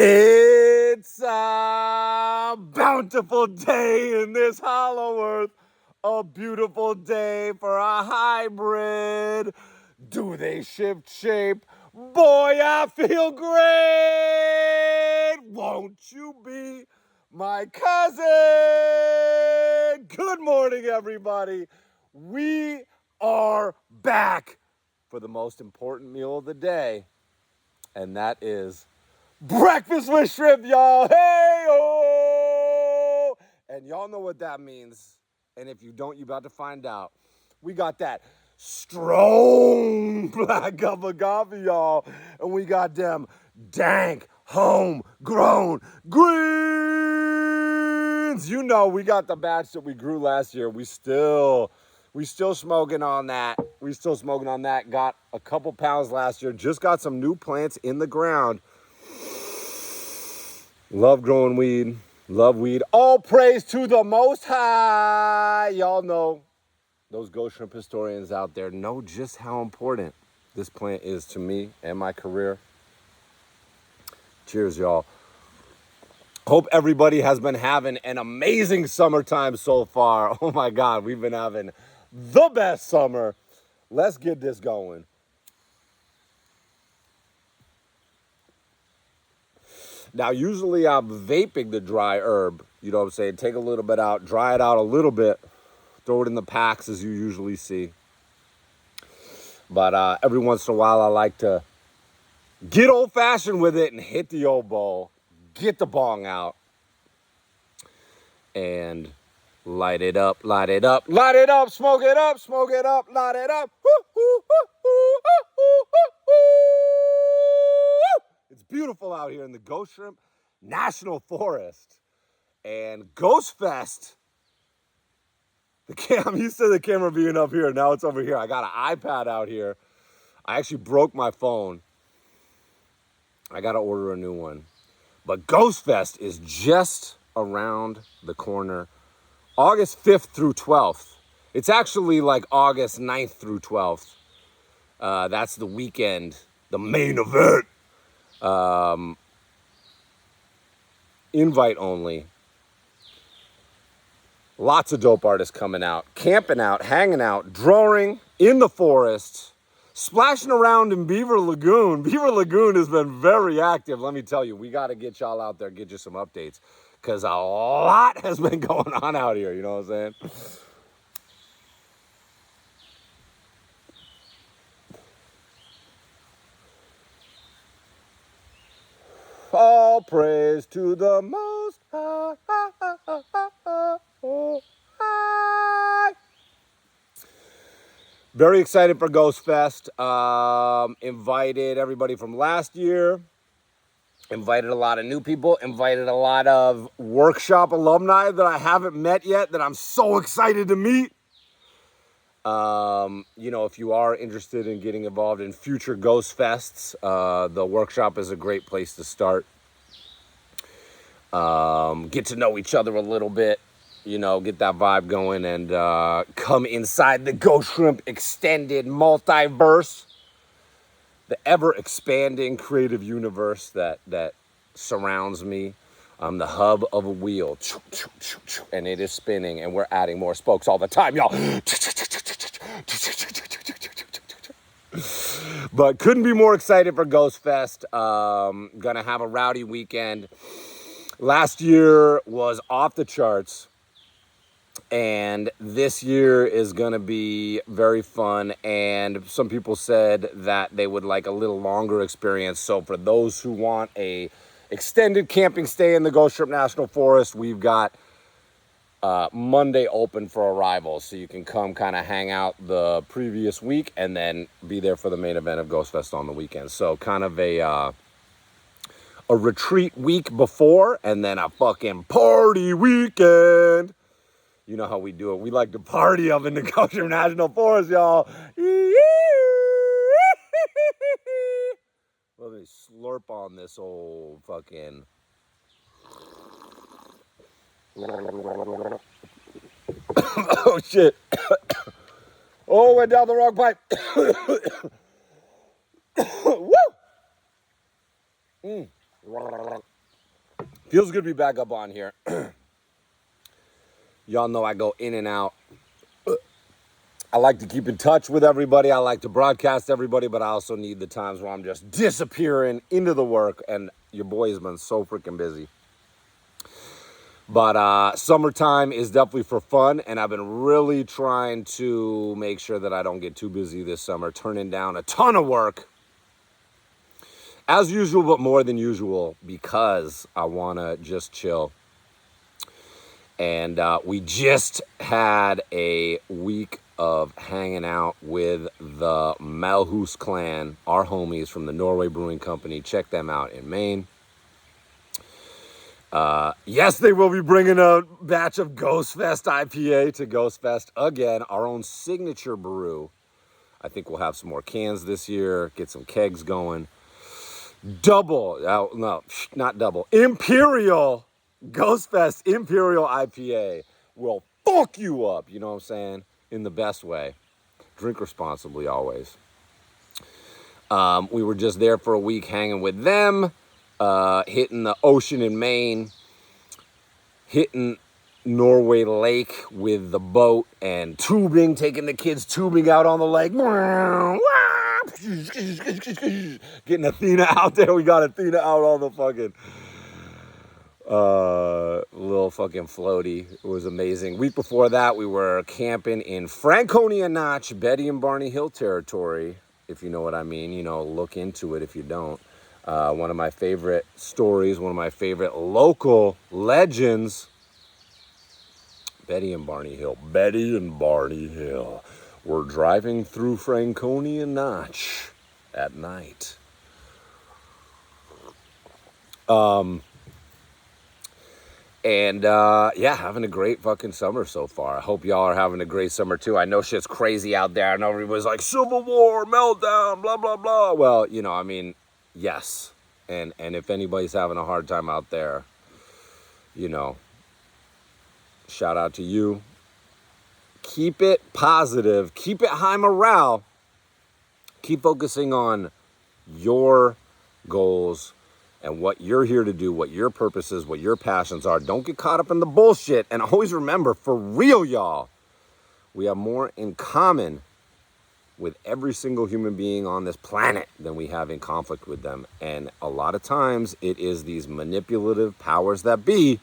It's a bountiful day in this hollow earth. A beautiful day for a hybrid. Do they shift shape? Boy, I feel great. Won't you be my cousin? Good morning, everybody. We are back for the most important meal of the day, and that is breakfast with shrimp, y'all. Hey-oh! And y'all know what that means. And if you don't, you're about to find out. We got that strong black cup of coffee, y'all. And we got them dank, homegrown greens. You know, we got the batch that we grew last year. We still smoking on that. Got a couple pounds last year. Just got some new plants in the ground. Love growing weed. Love weed. All praise to the Most High. Y'all know, those ghost shrimp historians out there know just how important this plant is to me and my career. Cheers, y'all. Hope everybody has been having an amazing summertime so far. Oh my God, we've been having the best summer. Let's get this going. Now, usually I'm vaping the dry herb, you know what I'm saying? Take a little bit out, dry it out a little bit, throw it in the packs as you usually see. But every once in a while, I like to get old-fashioned with it and hit the old bowl, get the bong out, and light it up, light it up, light it up, smoke it up, light it up. It's beautiful out here in the Ghostshrimp National Forest. And Ghost Fest, I'm used to the camera being up here. Now it's over here. I got an iPad out here. I actually broke my phone. I got to order a new one. But Ghost Fest is just around the corner. August 5th through 12th. It's actually like August 9th through 12th. That's the weekend, the main event. Invite only. Lots of dope artists coming out, camping out, hanging out, drawing in the forest, splashing around in Beaver Lagoon. Beaver Lagoon has been very active. Let me tell you, we got to get y'all out there, get you some updates, because a lot has been going on out here, you know what I'm saying? All praise to the Most High. Very excited for Ghost Fest. Invited everybody from last year. Invited a lot of new people. Invited a lot of workshop alumni that I haven't met yet that I'm so excited to meet. You know, if you are interested in getting involved in future Ghost Fests, the workshop is a great place to start. Get to know each other a little bit, you know, get that vibe going, and come inside the Ghost Shrimp extended multiverse, the ever-expanding creative universe that surrounds me. I'm the hub of a wheel, and it is spinning, and we're adding more spokes all the time, y'all. But couldn't be more excited for Ghost Fest. Gonna have a rowdy weekend. Last year was off the charts, and this year is going to be very fun, and some people said that they would like a little longer experience. So for those who want a extended camping stay in the Ghostshrimp National Forest, we've got Monday open for arrivals, so you can come kind of hang out the previous week and then be there for the main event of Ghost Fest on the weekend. So kind of a retreat week before, and then a fucking party weekend. You know how we do it. We like to party up in the Ghostshrimp National Forest, y'all. Let me slurp on this old fucking... Oh, shit. Oh, went down the wrong pipe. Woo! Feels good to be back up on here. Y'all know I go in and out. I like to keep in touch with everybody. I like to broadcast everybody, but I also need the times where I'm just disappearing into the work, and your boy has been so freaking busy. But summertime is definitely for fun, and I've been really trying to make sure that I don't get too busy this summer, turning down a ton of work. As usual, but more than usual, because I want to just chill. And we just had a week of hanging out with the Malhus clan, our homies from the Norway Brewing Company. Check them out in Maine. Yes, they will be bringing a batch of Ghostfest IPA to Ghostfest again, our own signature brew. I think we'll have some more cans this year, get some kegs going. Not double. Imperial Ghostfest Imperial IPA will fuck you up, you know what I'm saying? In the best way. Drink responsibly always. We were just there for a week hanging with them, hitting the ocean in Maine, hitting Norway Lake with the boat and tubing, taking the kids tubing out on the lake. Getting Athena out there. We got Athena out on the fucking little fucking floaty. It was amazing. Week before that, we were camping in Franconia Notch, Betty and Barney Hill territory, if you know what I mean. You know, look into it if you don't. One of my favorite stories, one of my favorite local legends, Betty and Barney Hill. Betty and Barney Hill. We're driving through Franconia Notch at night. Having a great fucking summer so far. I hope y'all are having a great summer too. I know shit's crazy out there. I know everybody's like, Civil War, meltdown, blah, blah, blah. Well, you know, I mean, yes. And if anybody's having a hard time out there, you know, shout out to you. Keep it positive. Keep it high morale. Keep focusing on your goals and what you're here to do, what your purpose is, what your passions are. Don't get caught up in the bullshit. And always remember, for real, y'all, we have more in common with every single human being on this planet than we have in conflict with them. And a lot of times it is these manipulative powers that be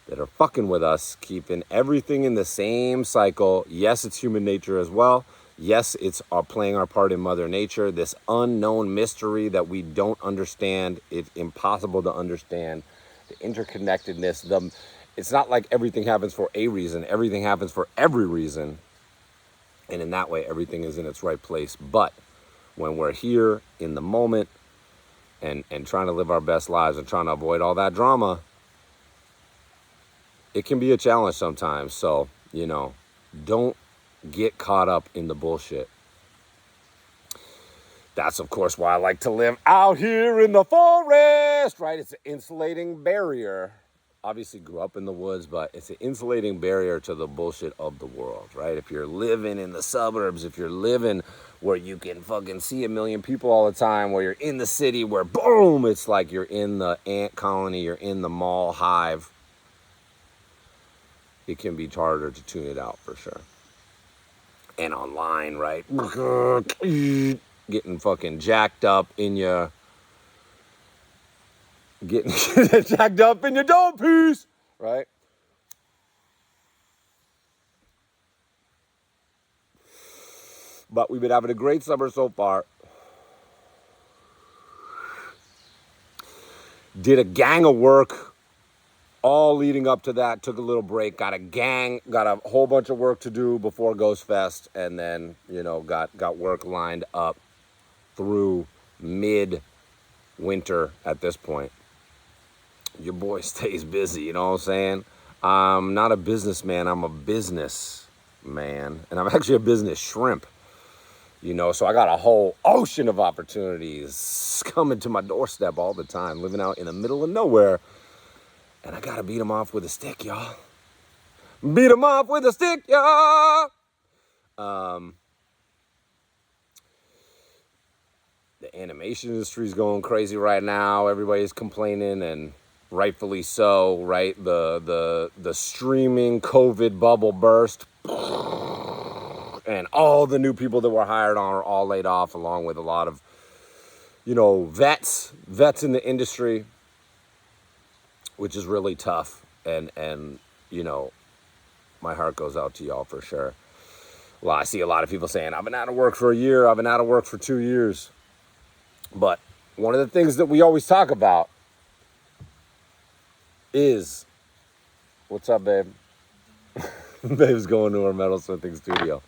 that are fucking with us, keeping everything in the same cycle. Yes, it's human nature as well. Yes, it's playing our part in Mother Nature, this unknown mystery that we don't understand. It's impossible to understand. The interconnectedness, it's not like everything happens for a reason. Everything happens for every reason. And in that way, everything is in its right place. But when we're here in the moment and trying to live our best lives and trying to avoid all that drama, it can be a challenge sometimes. So, you know, don't get caught up in the bullshit. That's, of course, why I like to live out here in the forest, right? It's an insulating barrier. Obviously grew up in the woods, but it's an insulating barrier to the bullshit of the world, right? If you're living in the suburbs, if you're living where you can fucking see a million people all the time, where you're in the city where, boom, it's like you're in the ant colony, you're in the mall hive, it can be harder to tune it out for sure. And online, right? Getting fucking jacked up in your... Getting jacked up in your dome piece, right? But we've been having a great summer so far. Did a gang of work all leading up to that. Took a little break. Got a whole bunch of work to do before Ghostfest. And then, you know, got work lined up through mid-winter at this point. Your boy stays busy, you know what I'm saying? I'm not a businessman, I'm a business man. And I'm actually a business shrimp, you know? So I got a whole ocean of opportunities coming to my doorstep all the time, living out in the middle of nowhere. And I gotta beat them off with a stick, y'all. Beat them off with a stick, y'all! The animation industry's going crazy right now. Everybody's complaining and rightfully so, right? The streaming COVID bubble burst, and all the new people that were hired on are all laid off, along with a lot of, vets in the industry, which is really tough. And my heart goes out to y'all for sure. Well, I see a lot of people saying, I've been out of work for a year, I've been out of work for 2 years. But one of the things that we always talk about is, what's up, babe? Babe's going to our metalsmithing studio.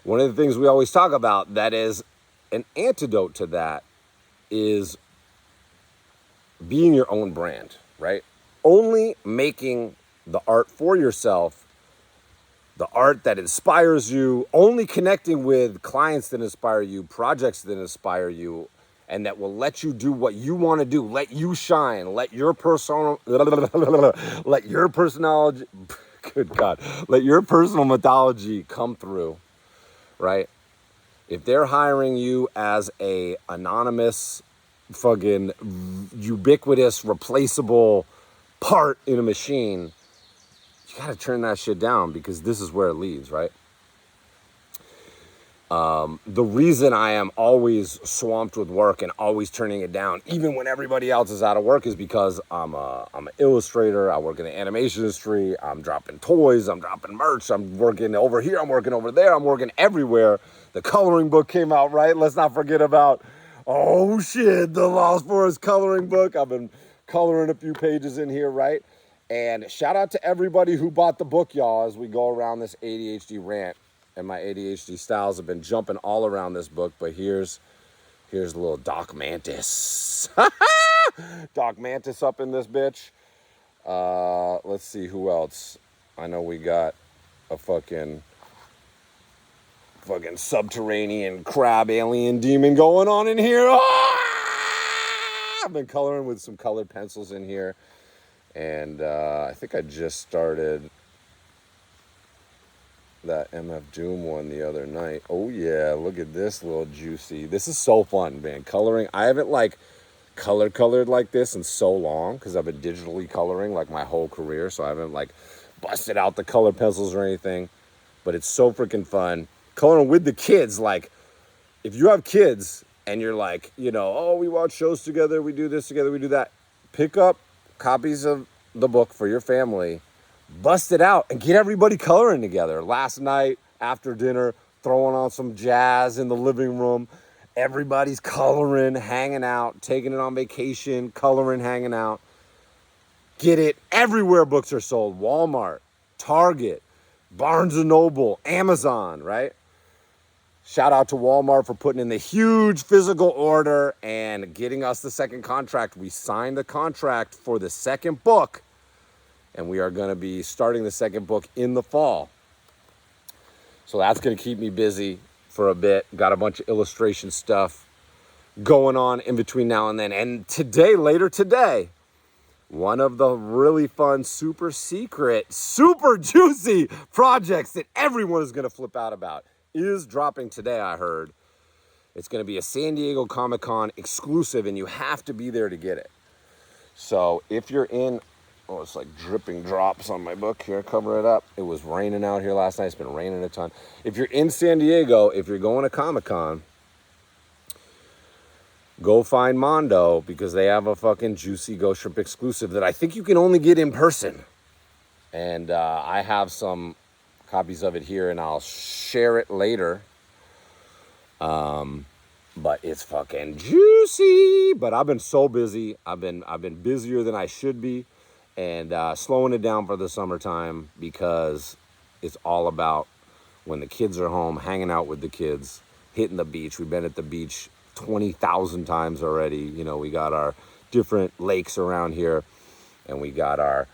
One of the things we always talk about that is an antidote to that is being your own brand, right? Only making the art for yourself, the art that inspires you, only connecting with clients that inspire you, projects that inspire you, and that will let you do what you want to do, let you shine, let your personality, good God, let your personal mythology come through, right? If they're hiring you as a anonymous, fucking ubiquitous, replaceable part in a machine, you got to turn that shit down, because this is where it leads, right? The reason I am always swamped with work and always turning it down, even when everybody else is out of work, is because I'm an illustrator. I work in the animation industry. I'm dropping toys. I'm dropping merch. I'm working over here. I'm working over there. I'm working everywhere. The coloring book came out, right? Let's not forget about, oh shit, the Lost Forest coloring book. I've been coloring a few pages in here, right? And shout out to everybody who bought the book, y'all, as we go around this ADHD rant. And my ADHD styles have been jumping all around this book, but here's a little Doc Mantis. Doc Mantis up in this bitch. Let's see who else. I know we got a fucking subterranean crab alien demon going on in here. I've been coloring with some colored pencils in here. And I think I just started that MF Doom one the other night. Oh yeah, look at this little juicy. This is so fun, man. Coloring. I haven't colored like this in so long, because I've been digitally coloring like my whole career, so I haven't busted out the color pencils or anything. But it's so freaking fun. Coloring with the kids. Like, if you have kids and you're like, oh, we watch shows together, we do this together, we do that. Pick up copies of the book for your family, bust it out, and get everybody coloring together. Last night, after dinner, throwing on some jazz in the living room. Everybody's coloring, hanging out, taking it on vacation, coloring, hanging out. Get it everywhere books are sold. Walmart, Target, Barnes & Noble, Amazon, right? Shout out to Walmart for putting in the huge physical order and getting us the second contract. We signed the contract for the second book, and we are going to be starting the second book in the fall. So that's going to keep me busy for a bit. Got a bunch of illustration stuff going on in between now and then. And later today, one of the really fun, super secret, super juicy projects that everyone is going to flip out about is dropping today, I heard. It's going to be a San Diego Comic-Con exclusive, and you have to be there to get it. So if you're in... Oh, it's like dripping drops on my book here. Cover it up. It was raining out here last night. It's been raining a ton. If you're in San Diego, if you're going to Comic-Con, go find Mondo, because they have a fucking juicy Ghostshrimp exclusive that I think you can only get in person. And I have some copies of it here, and I'll share it later. But it's fucking juicy. But I've been so busy. I've been busier than I should be. And slowing it down for the summertime, because it's all about when the kids are home, hanging out with the kids, hitting the beach. We've been at the beach 20,000 times already. We got our different lakes around here, and we got our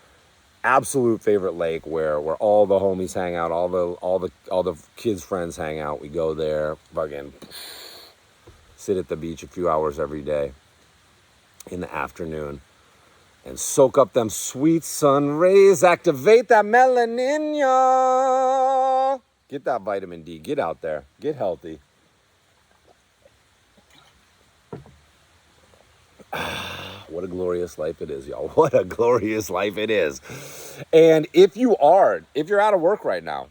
absolute favorite lake where all the homies hang out, all the kids' friends hang out. We go there, fucking sit at the beach a few hours every day in the afternoon. And soak up them sweet sun rays. Activate that melanin, y'all. Get that vitamin D. Get out there. Get healthy. What a glorious life it is, y'all. What a glorious life it is. And if you're out of work right now,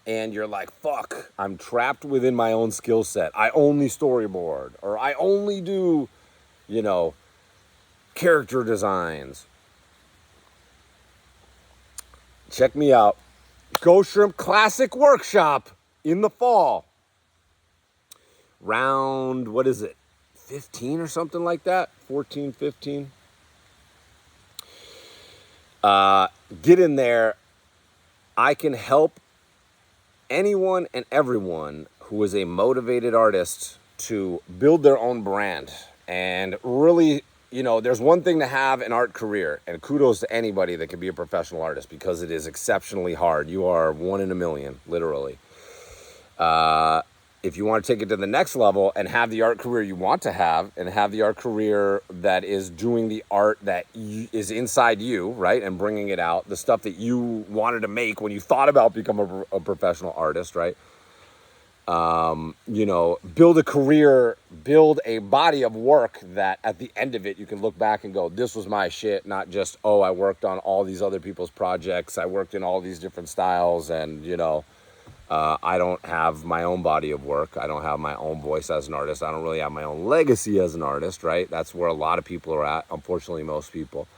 and you're like, fuck, I'm trapped within my own skill set. I only storyboard, or I only do, character designs. Check me out. Ghostshrimp Classic Workshop in the fall. Round, 15 or something like that? 14, 15. Get in there. I can help anyone and everyone who is a motivated artist to build their own brand. And really, there's one thing to have an art career, and kudos to anybody that can be a professional artist, because it is exceptionally hard. You are 1 in a million, literally. If you want to take it to the next level and have the art career you want to have, and have the art career that is doing the art that is inside you, right, and bringing it out, the stuff that you wanted to make when you thought about becoming a professional artist, right? Build a career, build a body of work that at the end of it, you can look back and go, this was my shit, not just, oh, I worked on all these other people's projects. I worked in all these different styles, and, I don't have my own body of work. I don't have my own voice as an artist. I don't really have my own legacy as an artist, right? That's where a lot of people are at. Unfortunately, most people.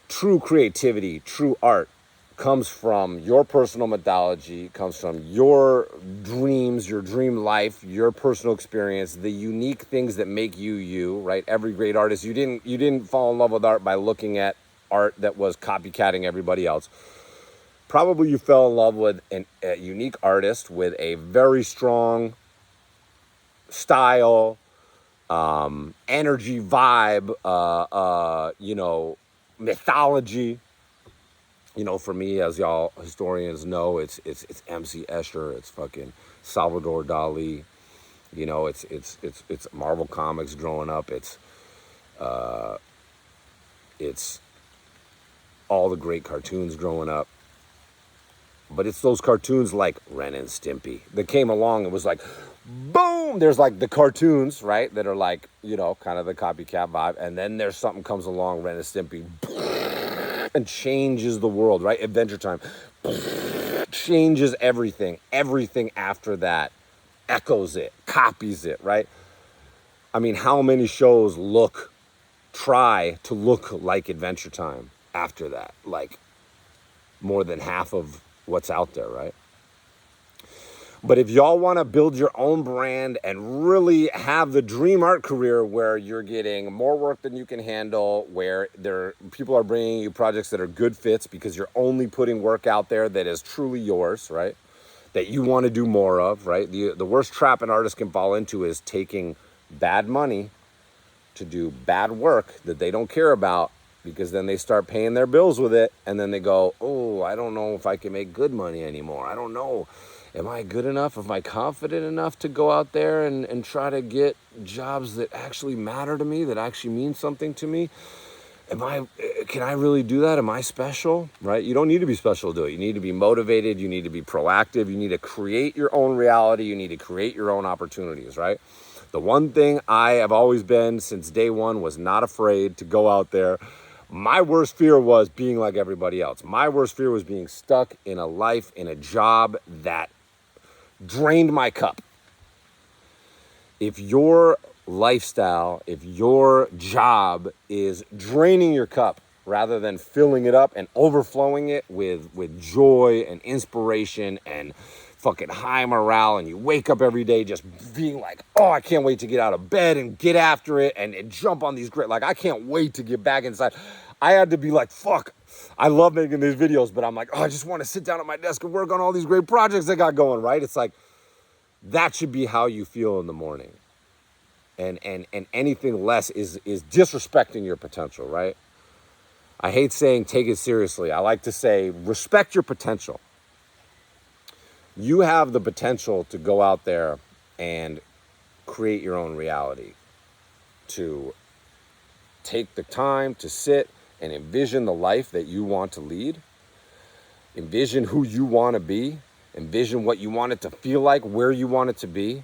True creativity, true art comes from your personal mythology, comes from your dreams, your dream life, your personal experience, the unique things that make you you, right? Every great artist, you didn't fall in love with art by looking at art that was copycatting everybody else. Probably you fell in love with a unique artist with a very strong style, energy, vibe, mythology. For me, as y'all historians know, it's MC Escher, it's fucking Salvador Dali. It's Marvel Comics growing up. It's all the great cartoons growing up. But it's those cartoons like Ren and Stimpy that came along and was like, boom! There's like the cartoons, right, that are like, kind of the copycat vibe. And then there's something comes along, Ren and Stimpy, and changes the world, right? Adventure Time changes everything. Everything after that echoes it, copies it, right? I mean, how many shows try to look like Adventure Time after that? Like, more than half of what's out there, right? But if y'all want to build your own brand and really have the dream art career where you're getting more work than you can handle, where people are bringing you projects that are good fits because you're only putting work out there that is truly yours, right? That you want to do more of, right? The worst trap an artist can fall into is taking bad money to do bad work that they don't care about, because then they start paying their bills with it, and then they go, oh, I don't know if I can make good money anymore. I don't know. Am I good enough? Am I confident enough to go out there and try to get jobs that actually matter to me, that actually mean something to me? Can I really do that? Am I special? Right? You don't need to be special to do it. You need to be motivated. You need to be proactive. You need to create your own reality. You need to create your own opportunities, right? The one thing I have always been since day one was not afraid to go out there. My worst fear was being like everybody else. My worst fear was being stuck in a life, in a job that drained my cup. If your lifestyle, if your job is draining your cup rather than filling it up and overflowing it with joy and inspiration and fucking high morale, and you wake up every day just being like, oh, I can't wait to get out of bed and get after it and jump on these great, like, I can't wait to get back inside. I had to be like, fuck, I love making these videos, but I'm like, oh, I just want to sit down at my desk and work on all these great projects I got going, right? It's like, that should be how you feel in the morning. And anything less is disrespecting your potential, right? I hate saying take it seriously. I like to say respect your potential. You have the potential to go out there and create your own reality, to take the time to sit and envision the life that you want to lead, envision who you want to be, envision what you want it to feel like, where you want it to be,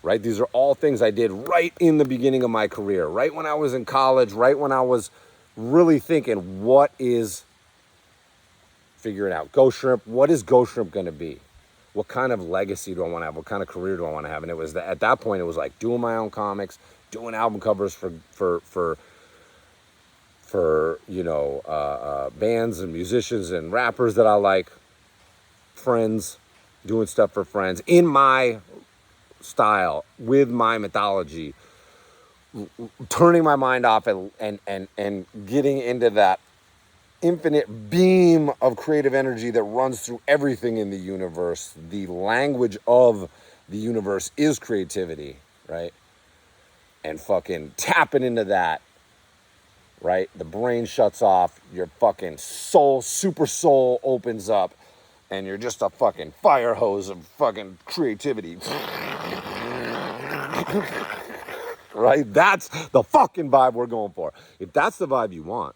right? These are all things I did right in the beginning of my career, right when I was in college, right when I was really thinking, what is, figuring out, Ghost Shrimp, what is Ghost Shrimp going to be? What kind of legacy do I want to have? What kind of career do I want to have? And it was at that point, it was like doing my own comics, doing album covers for bands and musicians and rappers that I like, friends, doing stuff for friends in my style with my mythology, turning my mind off and getting into that infinite beam of creative energy that runs through everything in the universe. The language of the universe is creativity, right? And fucking tapping into that, right? The brain shuts off, your fucking soul, super soul opens up, and you're just a fucking fire hose of fucking creativity. Right? That's the fucking vibe we're going for. If that's the vibe you want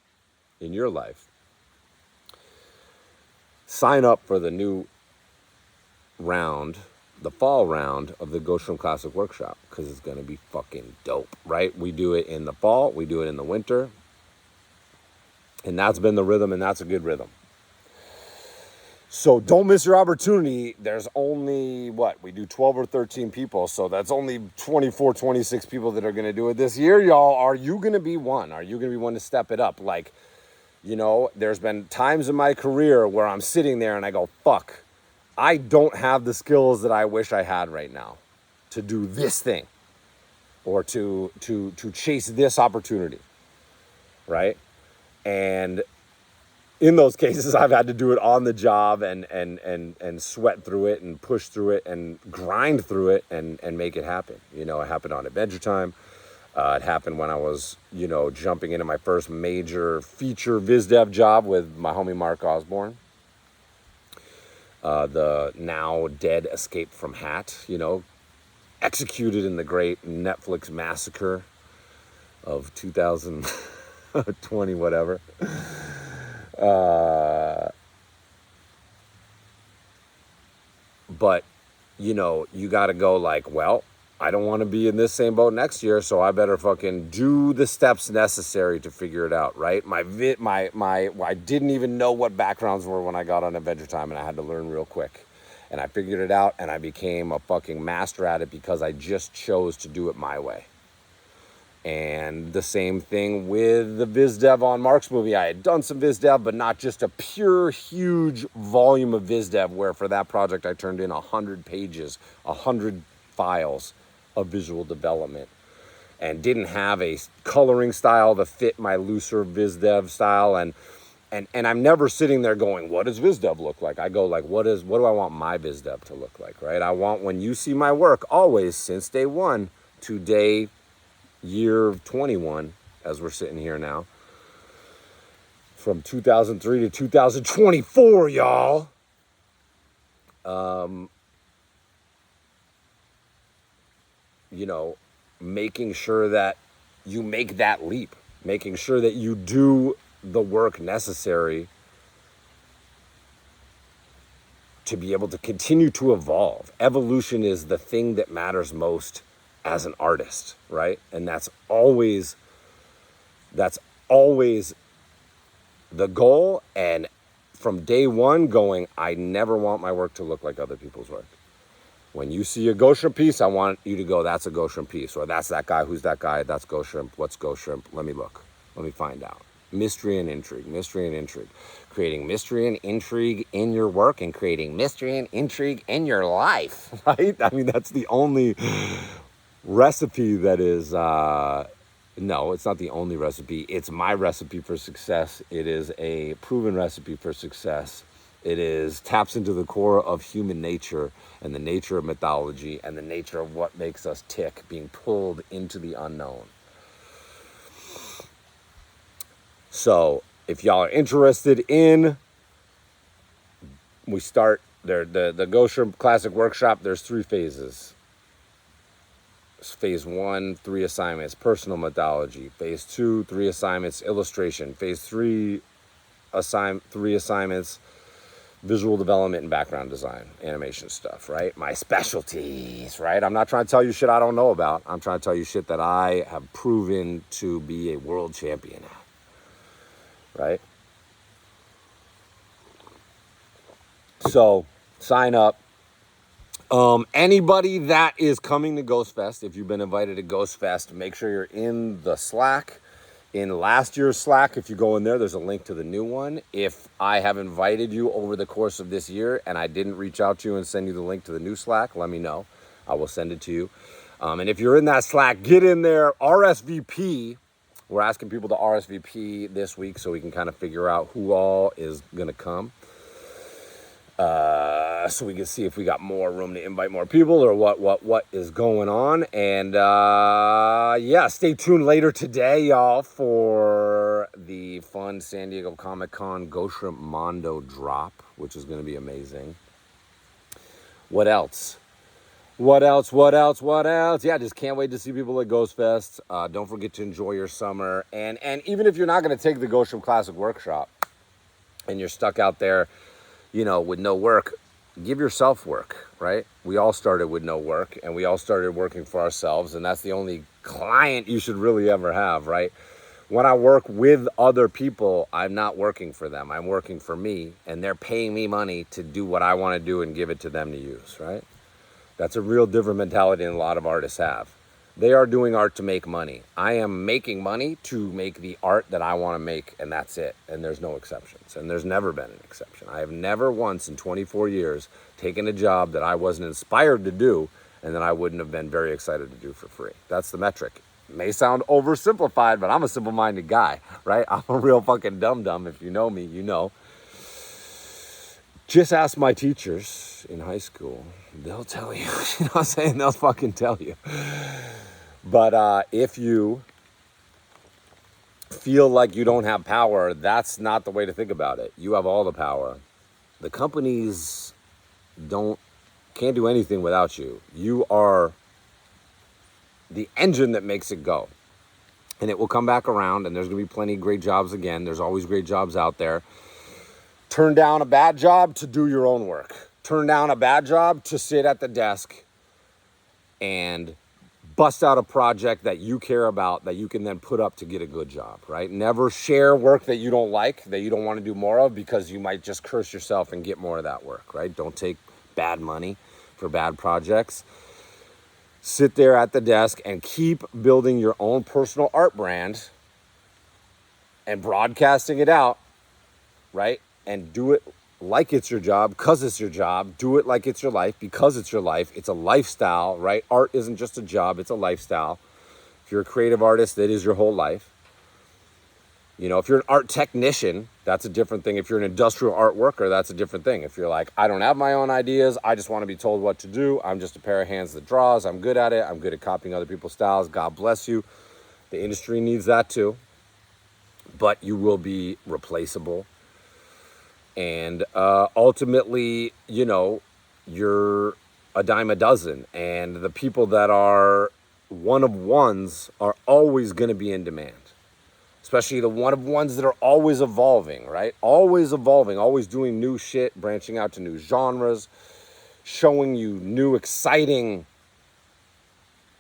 in your life, sign up for the new round, the fall round of the Ghostshrimp Classic Workshop, because it's going to be fucking dope, right? We do it in the fall, we do it in the winter, and that's been the rhythm, and that's a good rhythm. So don't miss your opportunity. There's only, we do 12 or 13 people, so that's only 24, 26 people that are going to do it this year, y'all. Are you going to be one? Are you going to be one to step it up? Like, there's been times in my career where I'm sitting there and I go, fuck, I don't have the skills that I wish I had right now to do this thing or to chase this opportunity, right? And in those cases, I've had to do it on the job and sweat through it and push through it and grind through it and make it happen. It happened on Adventure Time. It happened when I was, jumping into my first major feature biz dev job with my homie Mark Osborne. The now dead Escape from Hat, executed in the great Netflix massacre of 2020, whatever. But, you got to go like, well, I don't want to be in this same boat next year, so I better fucking do the steps necessary to figure it out, right? I didn't even know what backgrounds were when I got on Adventure Time, and I had to learn real quick. And I figured it out, and I became a fucking master at it because I just chose to do it my way. And the same thing with the Viz Dev on Mark's movie. I had done some Viz Dev, but not just a pure, huge volume of Viz Dev, where for that project I turned in 100 pages, 100 files of visual development, and didn't have a coloring style to fit my looser Viz Dev style. And I'm never sitting there going, what does Viz Dev look like? I go like, what do I want my Viz Dev to look like, right? I want, when you see my work, always since day one to year 21, as we're sitting here now, from 2003 to 2024, y'all. Making sure that you make that leap, making sure that you do the work necessary to be able to continue to evolve. Evolution is the thing that matters most as an artist, right? And that's always the goal. And from day one going, I never want my work to look like other people's work. When you see a Ghostshrimp piece, I want you to go, that's a Ghostshrimp piece, or that's that guy, who's that guy, that's Ghostshrimp, what's Ghostshrimp, let me look, let me find out. Mystery and intrigue, creating mystery and intrigue in your work and creating mystery and intrigue in your life, right? I mean, that's the only recipe that is, no, it's not the only recipe. It's my recipe for success. It is a proven recipe for success. It taps into the core of human nature and the nature of mythology and the nature of what makes us tick, being pulled into the unknown. So if y'all are interested in, we start there, the Ghostshrimp Classic Workshop, there's 3 phases. Phase 1, 3 assignments, personal mythology. Phase 2, 3 assignments, illustration. Phase 3, 3 assignments, visual development and background design, animation stuff, right? My specialties, right? I'm not trying to tell you shit I don't know about. I'm trying to tell you shit that I have proven to be a world champion at, right? So sign up. Anybody that is coming to Ghost Fest, if you've been invited to Ghost Fest, make sure you're in the Slack. In last year's Slack, if you go in there, there's a link to the new one. If I have invited you over the course of this year and I didn't reach out to you and send you the link to the new Slack, let me know. I will send it to you. And if you're in that Slack, get in there, RSVP. We're asking people to RSVP this week so we can kind of figure out who all is going to come. So we can see if we got more room to invite more people or what is going on. And yeah, stay tuned later today, y'all, for the fun San Diego Comic-Con Ghostshrimp Mondo drop, which is going to be amazing. What else? Yeah, just can't wait to see people at Ghost Fest. Don't forget to enjoy your summer. And even if you're not going to take the Ghostshrimp Classic Workshop and you're stuck out there, you know, with no work, give yourself work, right? We all started with no work, and we all started working for ourselves, and that's the only client you should really ever have, right? When I work with other people, I'm not working for them. I'm working for me, and they're paying me money to do what I want to do and give it to them to use, right? That's a real different mentality than a lot of artists have. They are doing art to make money. I am making money to make the art that I want to make, and that's it. And there's no exceptions. And there's never been an exception. I have never once in 24 years taken a job that I wasn't inspired to do and that I wouldn't have been very excited to do for free. That's the metric. It may sound oversimplified, but I'm a simple-minded guy, right? I'm a real fucking dum-dum. If you know me, you know. Just ask my teachers in high school. They'll tell you. You know what I'm saying? They'll fucking tell you. But if you feel like you don't have power, that's not the way to think about it. You have all the power. The companies can't do anything without you. You are the engine that makes it go. And it will come back around, and there's going to be plenty of great jobs again. There's always great jobs out there. Turn down a bad job to do your own work. Turn down a bad job to sit at the desk and bust out a project that you care about that you can then put up to get a good job, right? Never share work that you don't like, that you don't want to do more of, because you might just curse yourself and get more of that work, right? Don't take bad money for bad projects. Sit there at the desk and keep building your own personal art brand and broadcasting it out, right? And do it like it's your job, because it's your job. Do it like it's your life, because it's your life. It's a lifestyle, right? Art isn't just a job, it's a lifestyle. If you're a creative artist, that is your whole life. You know, if you're an art technician, that's a different thing. If you're an industrial art worker, that's a different thing. If you're like, I don't have my own ideas, I just want to be told what to do, I'm just a pair of hands that draws, I'm good at it, I'm good at copying other people's styles, God bless you. The industry needs that too. But you will be replaceable. And ultimately, you know, you're a dime a dozen. And the people that are one of ones are always going to be in demand. Especially the one of ones that are always evolving, right? Always evolving, always doing new shit, branching out to new genres, showing you new exciting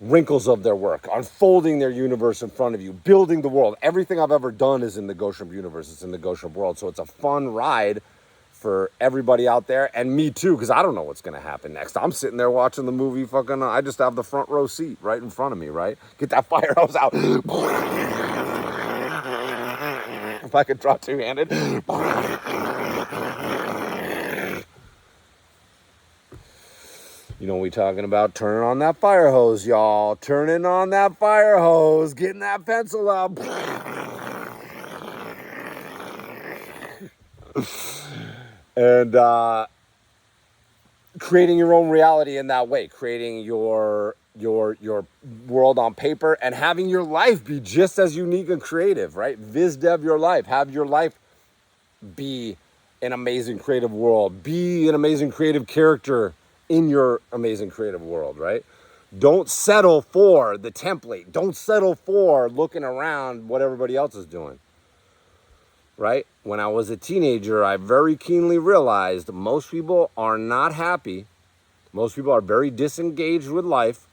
wrinkles of their work, unfolding their universe in front of you, building the world. Everything I've ever done is in the Ghostshrimp universe. It's in the Ghostshrimp world. So it's a fun ride for everybody out there, and me too, because I don't know what's going to happen next. I'm sitting there watching the movie fucking, I just have the front row seat right in front of me, right? Get that fire hose out. If I could draw two-handed. You know what we talking about? Turning on that fire hose, y'all. Turning on that fire hose. Getting that pencil out. And creating your own reality in that way. Creating your world on paper and having your life be just as unique and creative, right? Viz dev your life. Have your life be an amazing creative world. Be an amazing creative character in your amazing creative world, right? Don't settle for the template. Don't settle for looking around what everybody else is doing, right? When I was a teenager, I very keenly realized most people are not happy. Most people are very disengaged with life.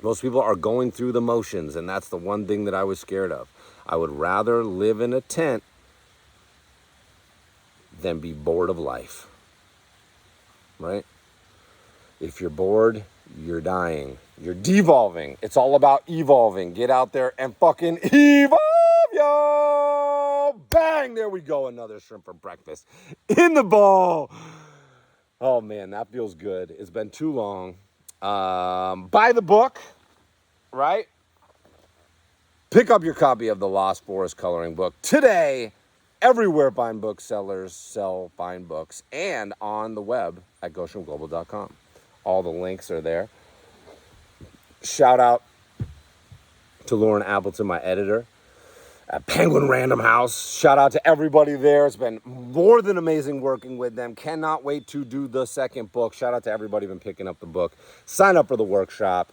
Most people are going through the motions, and that's the one thing that I was scared of. I would rather live in a tent than be bored of life, right? If you're bored, you're dying. You're devolving. It's all about evolving. Get out there and fucking evolve, yo! Bang! There we go. Another shrimp for breakfast. In the ball. Oh, man, that feels good. It's been too long. Buy the book, right? Pick up your copy of the Lost Forest coloring book today. Everywhere fine booksellers sell fine books, and on the web at ghostshrimpglobal.com. All the links are there. Shout out to Lauren Appleton, my editor at Penguin Random House. Shout out to everybody there. It's been more than amazing working with them. Cannot wait to do the second book. Shout out to everybody who's been picking up the book. Sign up for the workshop.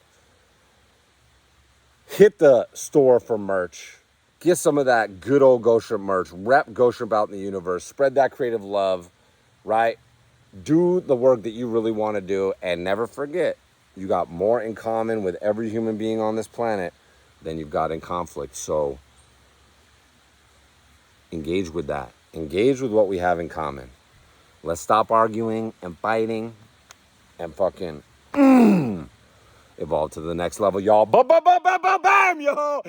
Hit the store for merch. Get some of that good old Ghost Shrimp merch. Rep Ghost Shrimp out in the universe. Spread that creative love, right? Do the work that you really want to do, and never forget, you got more in common with every human being on this planet than you've got in conflict. So engage with that. Engage with what we have in common. Let's stop arguing and fighting and fucking evolve to the next level, y'all. Bam, yo!